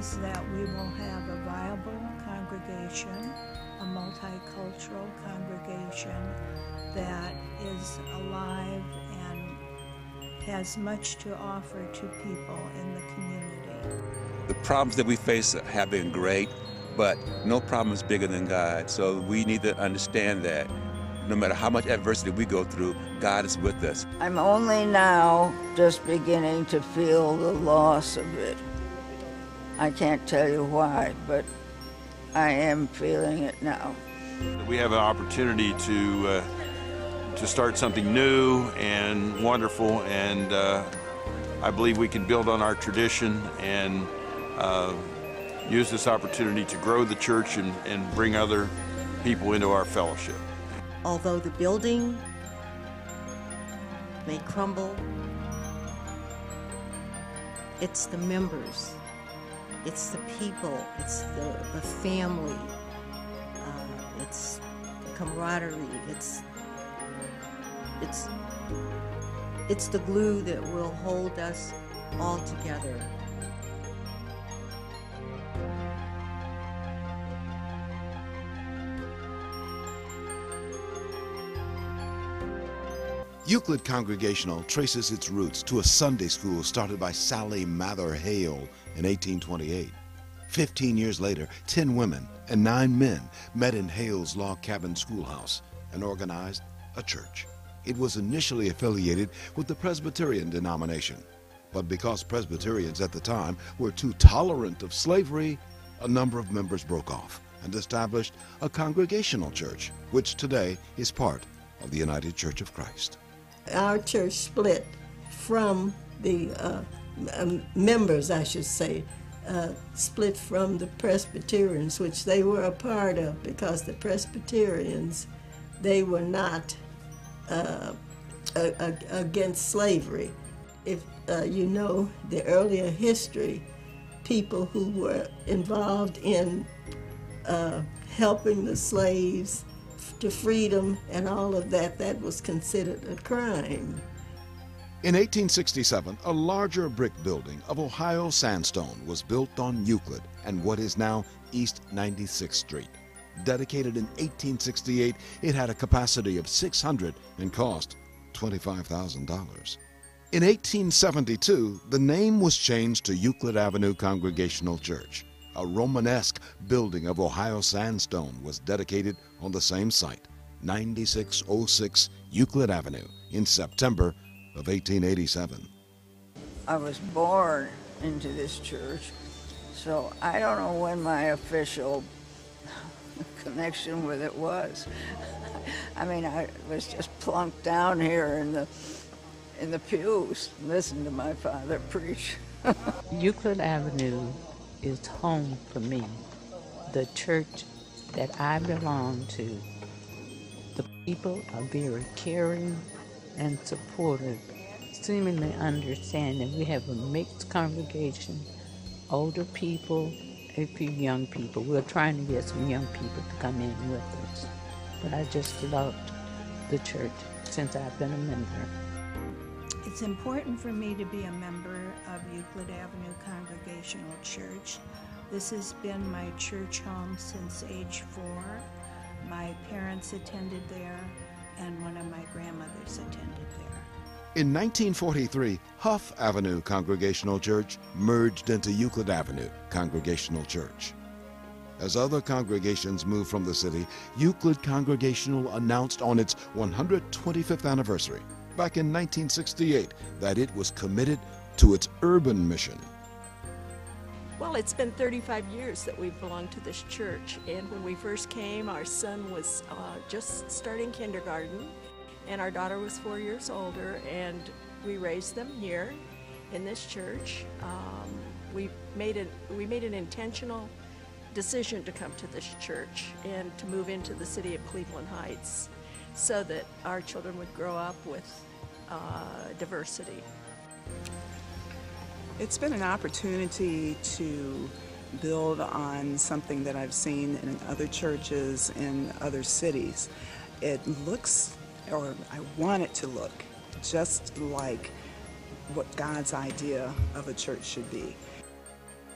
is that we will have a viable congregation, a multicultural congregation that is alive and has much to offer to people in the community. The problems that we face have been great, but no problem is bigger than God. So we need to understand that no matter how much adversity we go through, God is with us. I'm only now just beginning to feel the loss of it. I can't tell you why, but I am feeling it now. We have an opportunity to start something new and wonderful, and I believe we can build on our tradition and use this opportunity to grow the church and bring other people into our fellowship. Although the building may crumble, it's the members, it's the people, it's the family, it's the camaraderie, it's the glue that will hold us all together. Euclid Congregational traces its roots to a Sunday school started by Sally Mather Hale in 1828. 15 years later, 10 women and 9 men met in Hale's log cabin schoolhouse and organized a church. It was initially affiliated with the Presbyterian denomination, but because Presbyterians at the time were too tolerant of slavery, a number of members broke off and established a congregational church, which today is part of the United Church of Christ. Our church split from the members, I should say, split from the Presbyterians, which they were a part of, because the Presbyterians, they were not against slavery. If you know the earlier history, people who were involved in helping the slaves to freedom and all of that, that was considered a crime. In 1867, a larger brick building of Ohio sandstone was built on Euclid and what is now East 96th Street. Dedicated in 1868, it had a capacity of 600 and cost $25,000. In 1872, the name was changed to Euclid Avenue Congregational Church. A Romanesque building of Ohio sandstone was dedicated on the same site, 9606 Euclid Avenue, in September of 1887. I was born into this church, so I don't know when my official connection with it was. I mean, I was just plunked down here in the pews, listening to my father preach. Euclid Avenue is home for me. The church that I belong to, the people are very caring and supportive, seemingly understanding. We have a mixed congregation, older people, a few young people. We're trying to get some young people to come in with us. But I just loved the church since I've been a member. It's important for me to be a member of Euclid Avenue Congregational Church. This has been my church home since age 4. My parents attended there, and one of my grandmothers attended there. In 1943, Huff Avenue Congregational Church merged into Euclid Avenue Congregational Church. As other congregations moved from the city, Euclid Congregational announced on its 125th anniversary, back in 1968, that it was committed to its urban mission. Well, it's been 35 years that we've belonged to this church, and when we first came, our son was just starting kindergarten, and our daughter was 4 years older, and we raised them here in this church. We made an intentional decision to come to this church and to move into the city of Cleveland Heights so that our children would grow up with diversity. It's been an opportunity to build on something that I've seen in other churches in other cities. It looks, or I want it to look, just like what God's idea of a church should be.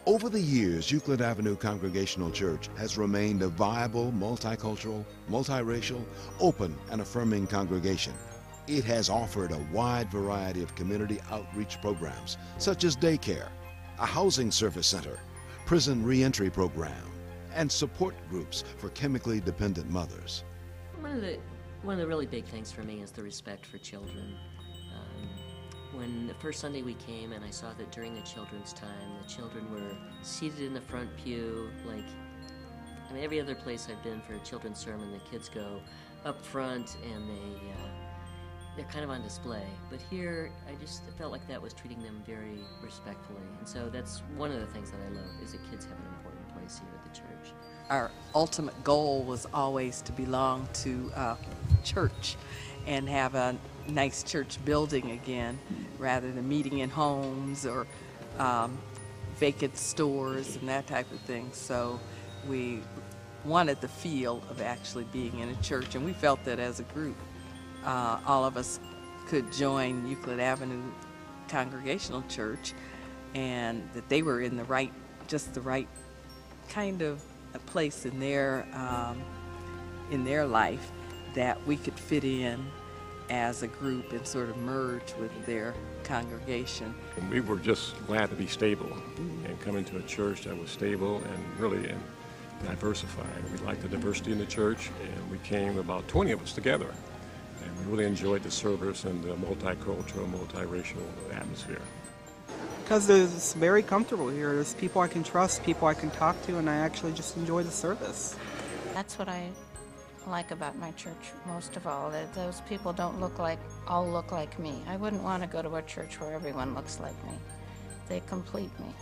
Over the years, Euclid Avenue Congregational Church has remained a viable, multicultural, multiracial, open, and affirming congregation. It has offered a wide variety of community outreach programs, such as daycare, a housing service center, prison reentry program, and support groups for chemically dependent mothers. One of the really big things for me is the respect for children. When the first Sunday we came and I saw that during the children's time, the children were seated in the front pew, like, I mean, every other place I've been for a children's sermon, the kids go up front and they're kind of on display. But here, I just felt like that was treating them very respectfully. And so that's one of the things that I love, is that kids have an important place here at the church. Our ultimate goal was always to belong to a church and have a nice church building again, rather than meeting in homes or vacant stores and that type of thing. So we wanted the feel of actually being in a church, and we felt that as a group, all of us could join Euclid Avenue Congregational Church, and that they were in the right kind of a place in their life that we could fit in as a group and sort of merge with their congregation. We were just glad to be stable and come into a church that was stable and really diversified. We liked the diversity in the church, and we came about 20 of us together, and we really enjoyed the service and the multicultural, multiracial atmosphere. Because it's very comfortable here. There's people I can trust, people I can talk to, and I actually just enjoy the service. That's what I like about my church most of all, that those people don't all look like me. I wouldn't want to go to a church where everyone looks like me. They complete me.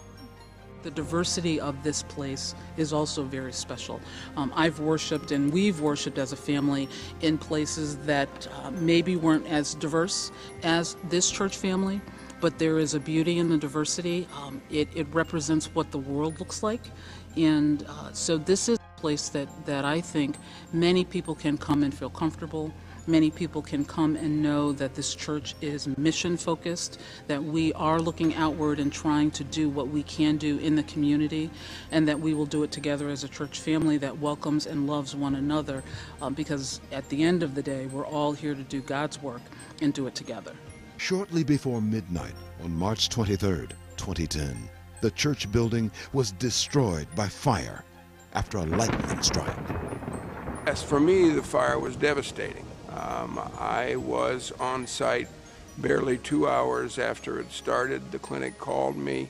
The diversity of this place is also very special. I've worshiped and we've worshiped as a family in places that maybe weren't as diverse as this church family, but there is a beauty in the diversity. It represents what the world looks like, and so this is a place that I think many people can come and feel comfortable. Many people can come and know that this church is mission focused, that we are looking outward and trying to do what we can do in the community, and that we will do it together as a church family that welcomes and loves one another, because at the end of the day, we're all here to do God's work and do it together. Shortly before midnight on March 23rd, 2010, the church building was destroyed by fire after a lightning strike. As for me, the fire was devastating. I was on site barely 2 hours after it started. The clinic called me,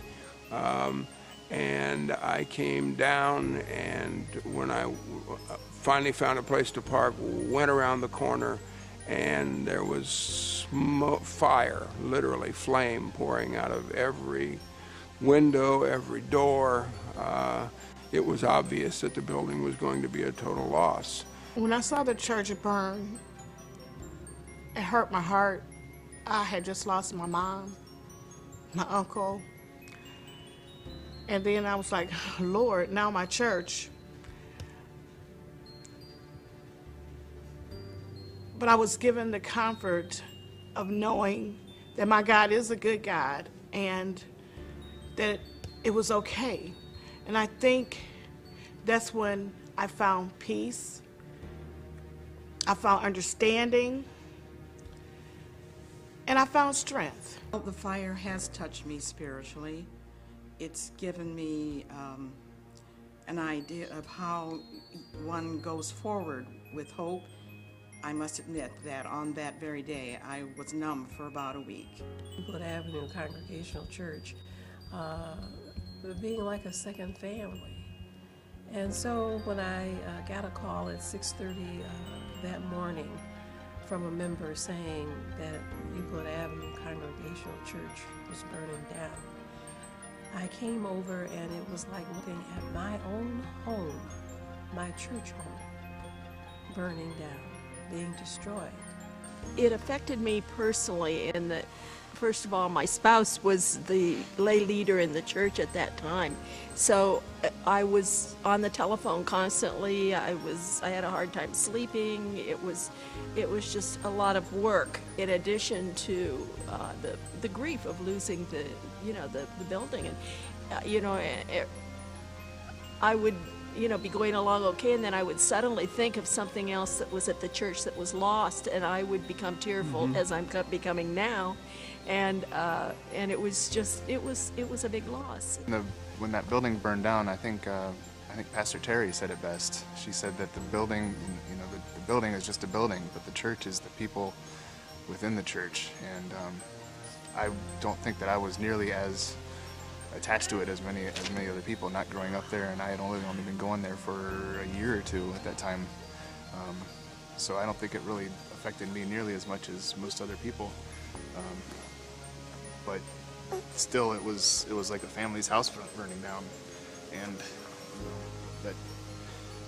and I came down, and when I finally found a place to park, went around the corner, and there was smoke, fire, literally flame pouring out of every window, every door. It was obvious that the building was going to be a total loss. When I saw the church burn, it hurt my heart. I had just lost my mom, my uncle, and then I was like, Lord, now my church. But I was given the comfort of knowing that my God is a good God and that it was okay. And I think that's when I found peace. I found understanding, and I found strength. The fire has touched me spiritually. It's given me an idea of how one goes forward with hope. I must admit that on that very day, I was numb for about a week. Euclid Avenue Congregational Church, being like a second family. And so when I got a call at 6:30 that morning from a member saying that Euclid Avenue Congregational Church was burning down, I came over and it was like looking at my own home, my church home, burning down, being destroyed. It affected me personally in that, first of all, my spouse was the lay leader in the church at that time. So I was on the telephone constantly. I had a hard time sleeping. It was just a lot of work in addition to the grief of losing the building. I would, be going along okay, and then I would suddenly think of something else that was at the church that was lost, and I would become tearful, as I'm becoming now, and it was just, it was a big loss. When that building burned down, I think Pastor Terry said it best. She said that the building, the building is just a building, but the church is the people within the church, and I don't think that I was nearly as attached to it as many other people, not growing up there, and I had only been going there for a year or two at that time. So I don't think it really affected me nearly as much as most other people. But still, it was like a family's house burning down, and that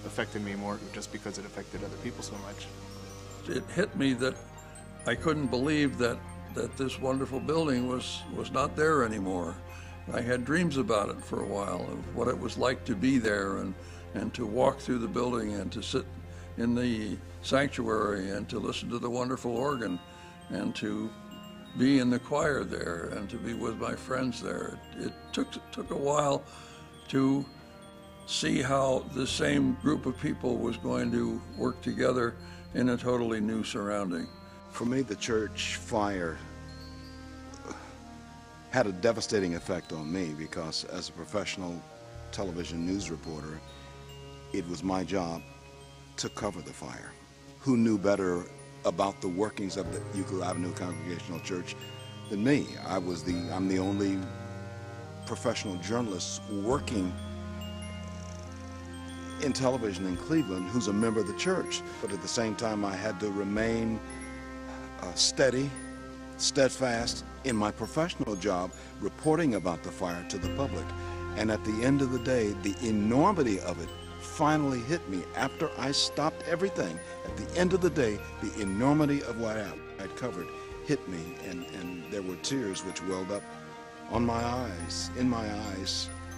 affected me more just because it affected other people so much. It hit me that I couldn't believe that this wonderful building was not there anymore. I had dreams about it for a while, of what it was like to be there and to walk through the building and to sit in the sanctuary and to listen to the wonderful organ and to be in the choir there and to be with my friends there. It took a while to see how the same group of people was going to work together in a totally new surrounding. For me, the church fire had a devastating effect on me because as a professional television news reporter, it was my job to cover the fire. Who knew better about the workings of the Euclid Avenue Congregational Church than me? I'm the only professional journalist working in television in Cleveland who's a member of the church. But at the same time, I had to remain steadfast in my professional job, reporting about the fire to the public. And at the end of the day, the enormity of it finally hit me after I stopped everything. At the end of the day, the enormity of what I'd covered hit me, and there were tears which welled up in my eyes,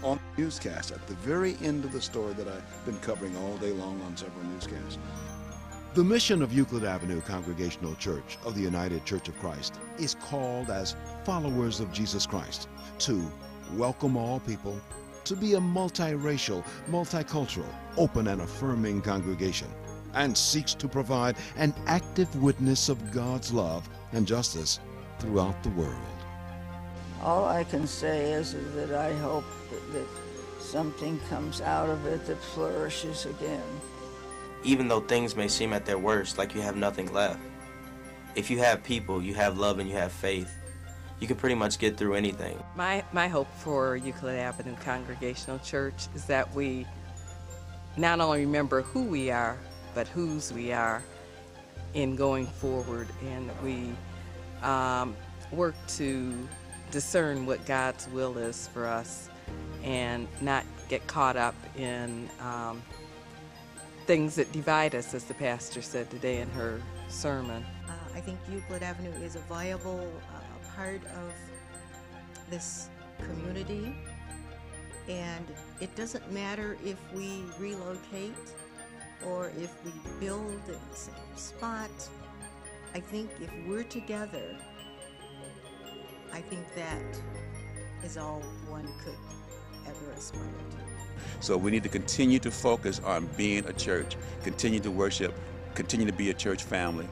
on the newscast at the very end of the story that I've been covering all day long on several newscasts. The mission of Euclid Avenue Congregational Church of the United Church of Christ is called as followers of Jesus Christ to welcome all people, to be a multiracial, multicultural, open and affirming congregation, and seeks to provide an active witness of God's love and justice throughout the world. All I can say is that I hope that something comes out of it that flourishes again. Even though things may seem at their worst, like you have nothing left, if you have people, you have love, and you have faith, you can pretty much get through anything. My hope for Euclid Avenue Congregational Church is that we not only remember who we are, but whose we are in going forward, and we work to discern what God's will is for us and not get caught up in things that divide us, as the pastor said today in her sermon. I think Euclid Avenue is a viable part of this community, and it doesn't matter if we relocate or if we build in the same spot. I think if we're together, I think that is all one could ever aspire to. So we need to continue to focus on being a church, continue to worship, continue to be a church family,